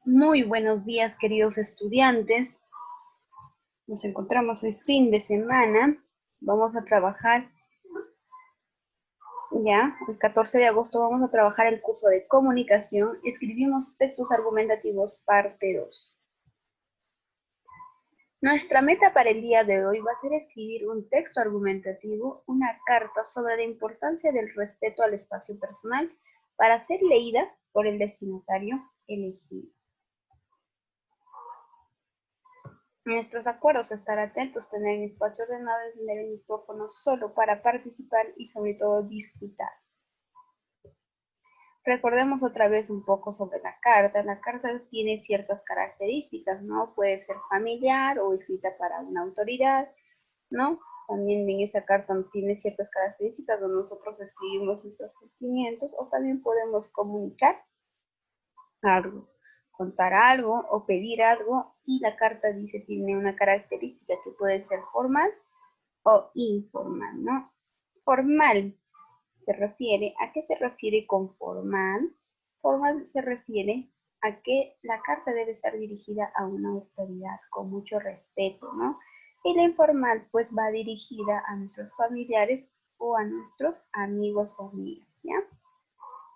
Muy buenos días, queridos estudiantes. Nos encontramos el fin de semana. Vamos a trabajar ya, el 14 de agosto vamos a trabajar el curso de comunicación. Escribimos textos argumentativos parte 2. Nuestra meta para el día de hoy va a ser escribir un texto argumentativo, una carta sobre la importancia del respeto al espacio personal para ser leída por el destinatario elegido. Nuestros acuerdos: estar atentos, tener un espacio ordenado, encender el micrófono solo para participar y sobre todo disfrutar. Recordemos otra vez un poco sobre la carta. La carta tiene ciertas características, ¿no? Puede ser familiar o escrita para una autoridad, ¿no? También en esa carta tiene ciertas características donde nosotros escribimos nuestros sentimientos, o también podemos comunicar algo, contar algo o pedir algo, y la carta dice tiene una característica que puede ser formal o informal, ¿no? Formal se refiere, ¿a qué se refiere con formal? Formal se refiere a que la carta debe estar dirigida a una autoridad con mucho respeto, ¿no? Y la informal pues va dirigida a nuestros familiares o a nuestros amigos o amigas, ¿ya?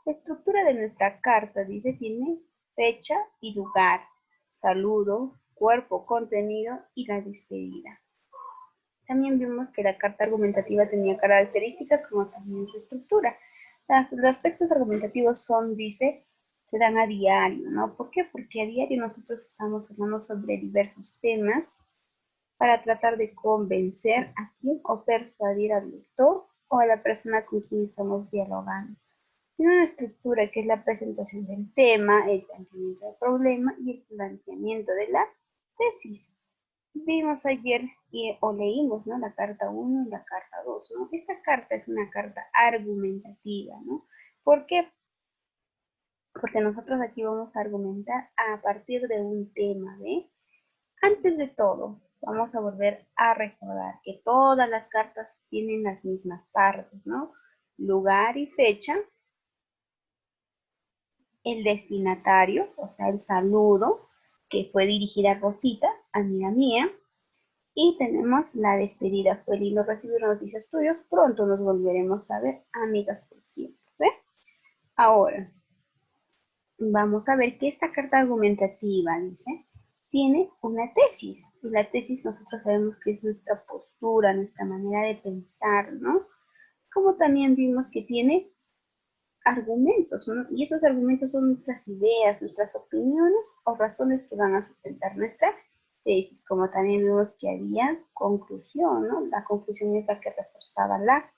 La estructura de nuestra carta dice tiene fecha y lugar, saludo, cuerpo, contenido y la despedida. También vimos que la carta argumentativa tenía características como también su estructura. Los textos argumentativos se dan a diario, ¿no? ¿Por qué? Porque a diario nosotros estamos hablando sobre diversos temas para tratar de convencer a quien o persuadir al lector o a la persona con quien estamos dialogando. Tiene una estructura que es la presentación del tema, el planteamiento del problema y el planteamiento de la tesis. Vimos ayer o leímos, ¿no? La carta 1 y la carta 2, ¿no? Esta carta es una carta argumentativa, ¿no? ¿Por qué? Porque nosotros aquí vamos a argumentar a partir de un tema, ¿ve? Antes de todo, vamos a volver a recordar que todas las cartas tienen las mismas partes, ¿no? Lugar y fecha, el destinatario, o sea, el saludo, que fue dirigida a Rosita, amiga mía. Y tenemos la despedida. Fue lindo recibir noticias tuyas. Pronto nos volveremos a ver, amigas por siempre. ¿Ve? Ahora, vamos a ver que esta carta argumentativa, dice, tiene una tesis. Y la tesis nosotros sabemos que es nuestra postura, nuestra manera de pensar, ¿no? Como también vimos que tiene argumentos, ¿no? Y esos argumentos son nuestras ideas, nuestras opiniones o razones que van a sustentar nuestra tesis. Como también vimos que había conclusión, ¿no? La conclusión es la que reforzaba la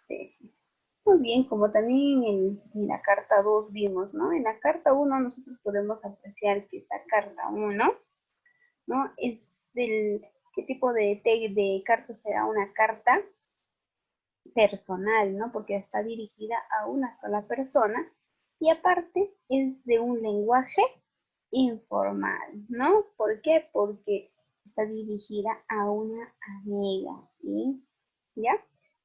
tesis. Muy bien, como también en la carta 2 vimos, ¿no? En la carta 1 nosotros podemos apreciar que esta carta 1, ¿no? Es ¿qué tipo de carta será? Una carta personal, ¿no? Porque está dirigida a una sola persona y aparte es de un lenguaje informal, ¿no? ¿Por qué? Porque está dirigida a una amiga, ¿sí? ¿Ya?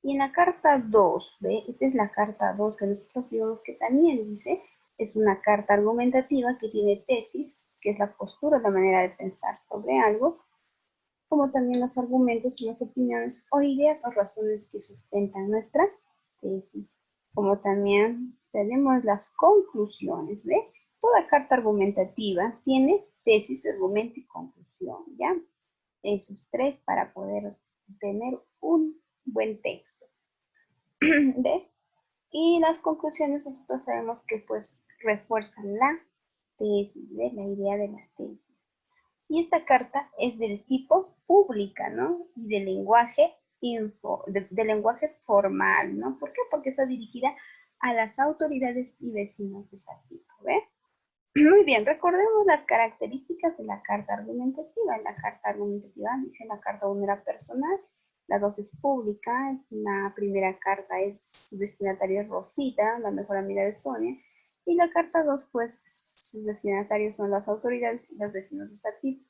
Y en la carta 2, ¿ve? Esta es la carta 2 que nosotros vimos que también dice, es una carta argumentativa que tiene tesis, que es la postura, la manera de pensar sobre algo, como también los argumentos, las opiniones o ideas o razones que sustentan nuestra tesis. Como también tenemos las conclusiones, ¿ve? Toda carta argumentativa tiene tesis, argumento y conclusión, ¿ya? Esos tres para poder tener un buen texto, ¿ve? Y las conclusiones nosotros sabemos que pues refuerzan la tesis, ¿ve? La idea de la tesis. Y esta carta es del tipo pública, ¿no? Y de lenguaje, de lenguaje formal, ¿no? ¿Por qué? Porque está dirigida a las autoridades y vecinos de Saltillo, ¿ve? Muy bien, recordemos las características de la carta argumentativa. En la carta argumentativa dice la carta 1 era personal, la 2 es pública, la primera carta es su destinataria es Rosita, la mejor amiga de Sonia, y la carta 2 pues sus destinatarios son las autoridades y los vecinos de Saltillo.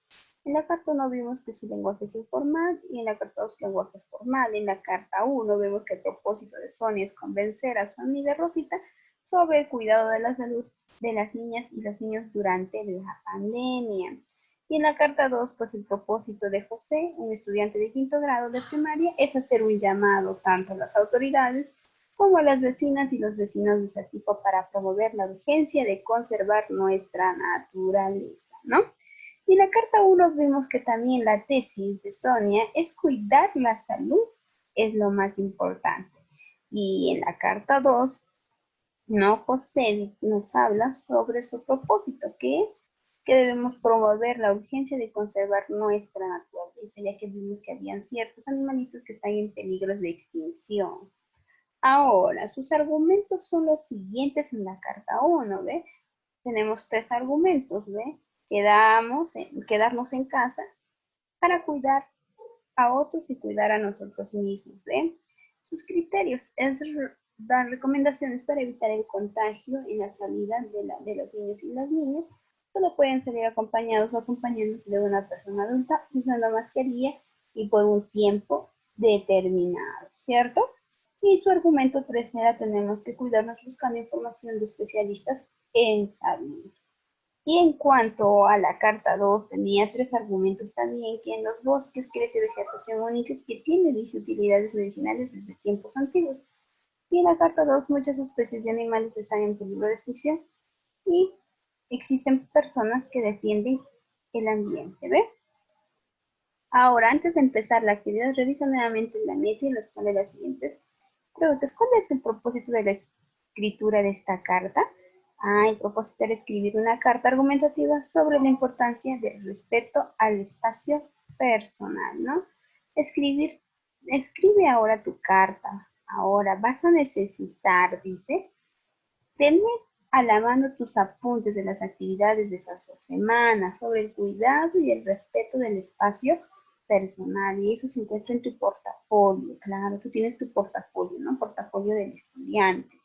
En la carta 1 vimos que su lenguaje es informal y en la carta 2 su lenguaje es formal. En la carta 1 vemos que el propósito de Sonia es convencer a su amiga Rosita sobre el cuidado de la salud de las niñas y los niños durante la pandemia. Y en la carta 2, pues el propósito de José, un estudiante de 5º grado de primaria, es hacer un llamado tanto a las autoridades como a las vecinas y los vecinos de ese tipo para promover la urgencia de conservar nuestra naturaleza, ¿no? Y en la carta 1 vemos que también la tesis de Sonia es cuidar la salud, es lo más importante. Y en la carta 2, no, José nos habla sobre su propósito, que es que debemos promover la urgencia de conservar nuestra naturaleza, ya que vimos que habían ciertos animalitos que están en peligro de extinción. Ahora, sus argumentos son los siguientes en la carta 1, ¿ve? Tenemos 3 argumentos, ¿ve? Quedarnos en casa para cuidar a otros y cuidar a nosotros mismos, ¿ve? Sus criterios es dar recomendaciones para evitar el contagio en la salida de los niños y las niñas. Solo pueden salir acompañados o acompañados de una persona adulta usando mascarilla y por un tiempo determinado, ¿cierto? Y su argumento 3 era tenemos que cuidarnos buscando información de especialistas en salud. Y en cuanto a la carta 2, tenía 3 argumentos también, que en los bosques crece vegetación única que tiene utilidades medicinales desde tiempos antiguos. Y en la carta 2, muchas especies de animales están en peligro de extinción y existen personas que defienden el ambiente, ¿ve? Ahora, antes de empezar la actividad, revisa nuevamente la meta y responde las siguientes preguntas. ¿Cuál es el propósito de la escritura de esta carta? El propósito era escribir una carta argumentativa sobre la importancia del respeto al espacio personal, ¿no? Escribe ahora tu carta. Ahora vas a necesitar, dice, tener a la mano tus apuntes de las actividades de estas 2 semanas sobre el cuidado y el respeto del espacio personal. Y eso se encuentra en tu portafolio. Claro, tú tienes tu portafolio, ¿no? Portafolio del estudiante.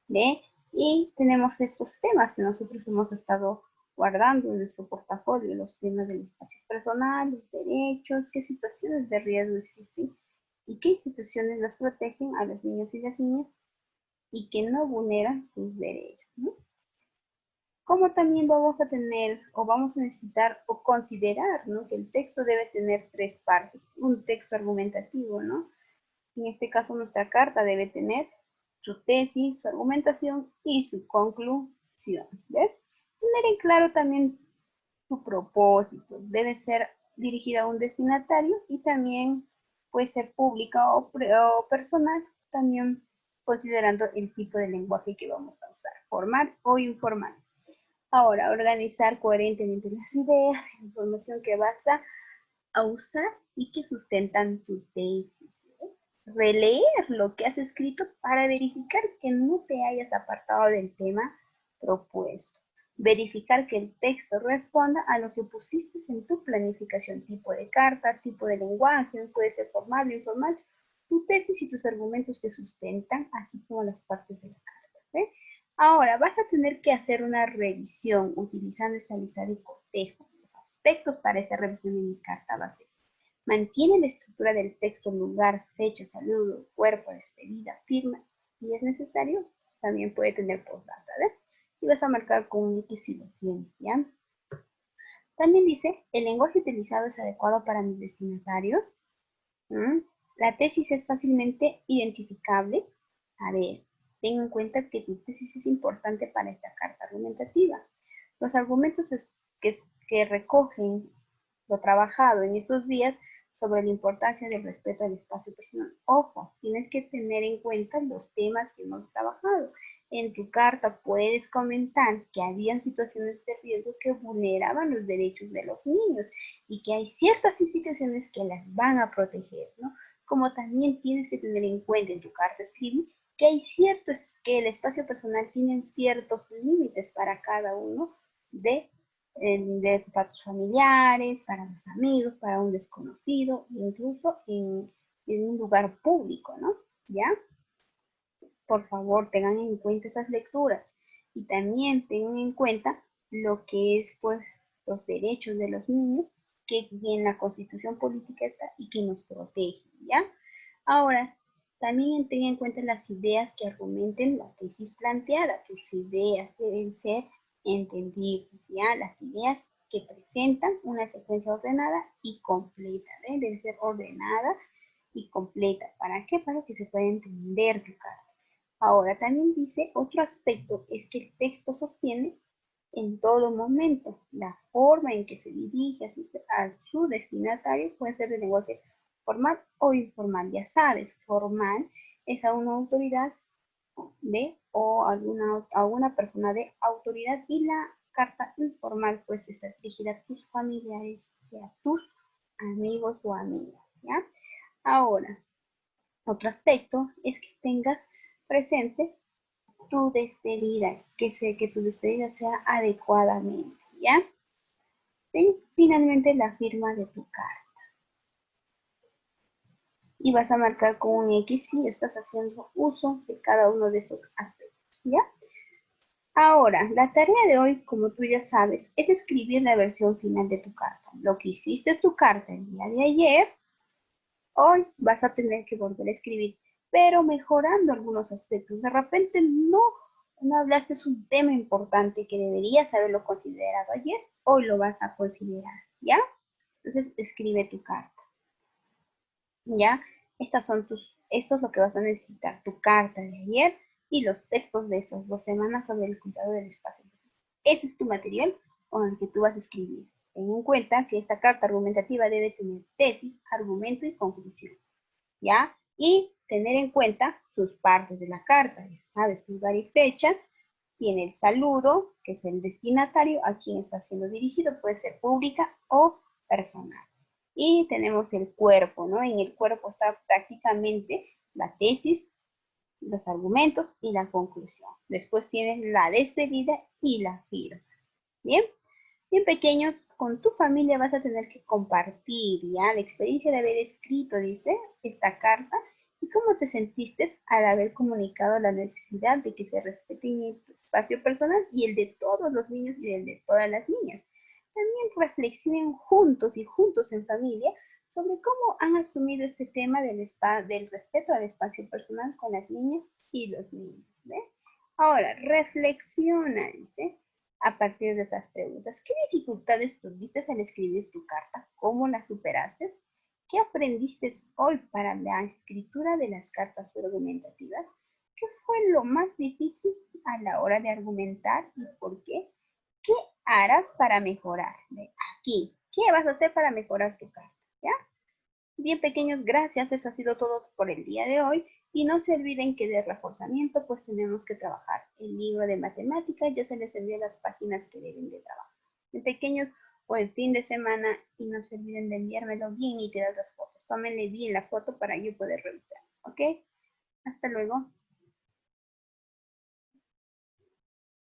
¿Ve? Y tenemos estos temas que nosotros hemos estado guardando en nuestro portafolio, los temas del espacio personal, los derechos, qué situaciones de riesgo existen y qué instituciones las protegen a los niños y las niñas y que no vulneran sus derechos, ¿no? Como también vamos a tener o vamos a necesitar o considerar, ¿no? Que el texto debe tener 3 partes, un texto argumentativo, ¿no? En este caso nuestra carta debe tener su tesis, su argumentación y su conclusión, ¿ves? Tener en claro también su propósito, debe ser dirigida a un destinatario y también puede ser pública o personal, también considerando el tipo de lenguaje que vamos a usar, formal o informal. Ahora, organizar coherentemente las ideas, la información que vas a usar y que sustentan tu tesis. Releer lo que has escrito para verificar que no te hayas apartado del tema propuesto. Verificar que el texto responda a lo que pusiste en tu planificación, tipo de carta, tipo de lenguaje, puede ser formal o informal, tu tesis y tus argumentos que sustentan, así como las partes de la carta. ¿Sí? Ahora, vas a tener que hacer una revisión utilizando esta lista de cotejo. Los aspectos para esta revisión en mi carta va a ser: mantiene la estructura del texto, lugar, fecha, saludo, cuerpo, despedida, firma, y es necesario, también puede tener postdata, ¿ves? Y vas a marcar con un X si lo tienes, ¿ya? También dice, ¿el lenguaje utilizado es adecuado para mis destinatarios? La tesis es fácilmente identificable. A ver, ten en cuenta que tu tesis es importante para esta carta argumentativa. Los argumentos que recogen lo trabajado en estos días sobre la importancia del respeto al espacio personal. Ojo, tienes que tener en cuenta los temas que hemos trabajado. En tu carta puedes comentar que habían situaciones de riesgo que vulneraban los derechos de los niños y que hay ciertas instituciones que las van a proteger, ¿no? Como también tienes que tener en cuenta en tu carta escribir que que el espacio personal tiene ciertos límites para cada uno para tus familiares, para los amigos, para un desconocido, incluso en un lugar público, ¿no? ¿Ya? Por favor, tengan en cuenta esas lecturas y también tengan en cuenta lo que es, pues, los derechos de los niños que en la Constitución Política está y que nos protege, ¿ya? Ahora, También ten en cuenta las ideas que argumenten la tesis planteada. Tus ideas deben ser entendibles, ¿ya? Las ideas que presentan una secuencia ordenada y completa, ¿eh? Debe ser ordenada y completa. ¿Para qué? Para que se pueda entender tu carta. Ahora, también dice otro aspecto, es que el texto sostiene en todo momento la forma en que se dirige a su destinatario puede ser de lenguaje formal o informal. Ya sabes, formal es a una autoridad o a una persona de autoridad, y la carta informal pues está dirigida a tus familiares y a tus amigos o amigas, ¿ya? Ahora, otro aspecto es que tengas presente tu despedida, que tu despedida sea adecuadamente, ¿ya? Y finalmente la firma de tu carta. Y vas a marcar con un X si estás haciendo uso de cada uno de estos aspectos, ¿ya? Ahora, la tarea de hoy, como tú ya sabes, es escribir la versión final de tu carta. Lo que hiciste tu carta el día de ayer, hoy vas a tener que volver a escribir, pero mejorando algunos aspectos. De repente no hablaste de un tema importante que deberías haberlo considerado ayer, hoy lo vas a considerar, ¿ya? Entonces, escribe tu carta, ¿ya? Esto es lo que vas a necesitar, tu carta de ayer y los textos de estas 2 semanas sobre el cuidado del espacio. Ese es tu material con el que tú vas a escribir. Ten en cuenta que esta carta argumentativa debe tener tesis, argumento y conclusión, ¿ya? Y tener en cuenta sus partes de la carta, ya sabes, lugar y fecha. Tiene el saludo, que es el destinatario, a quien está siendo dirigido, puede ser pública o personal. Y tenemos el cuerpo, ¿no? En el cuerpo está prácticamente la tesis, los argumentos y la conclusión. Después tienes la despedida y la firma. Bien, bien pequeños, con tu familia vas a tener que compartir ya la experiencia de haber escrito, dice, esta carta, y cómo te sentiste al haber comunicado la necesidad de que se respete tu espacio personal y el de todos los niños y el de todas las niñas. También reflexionen juntos y juntos en familia sobre cómo han asumido este tema del respeto al espacio personal con las niñas y los niños. ¿Ve? Ahora, reflexiona, dice, a partir de esas preguntas. ¿Qué dificultades tuviste al escribir tu carta? ¿Cómo las superaste? ¿Qué aprendiste hoy para la escritura de las cartas argumentativas? ¿Qué fue lo más difícil a la hora de argumentar y por qué? ¿Qué harás para mejorar? Aquí, ¿qué vas a hacer para mejorar tu carta? ¿Ya? Bien pequeños, gracias. Eso ha sido todo por el día de hoy. Y no se olviden que de reforzamiento pues tenemos que trabajar el libro de matemáticas. Ya se les envió las páginas que deben de trabajar. Bien pequeños, o en fin de semana, y no se olviden de enviármelo bien y tirar las fotos. Tómenle bien la foto para yo poder revisar. ¿Ok? Hasta luego.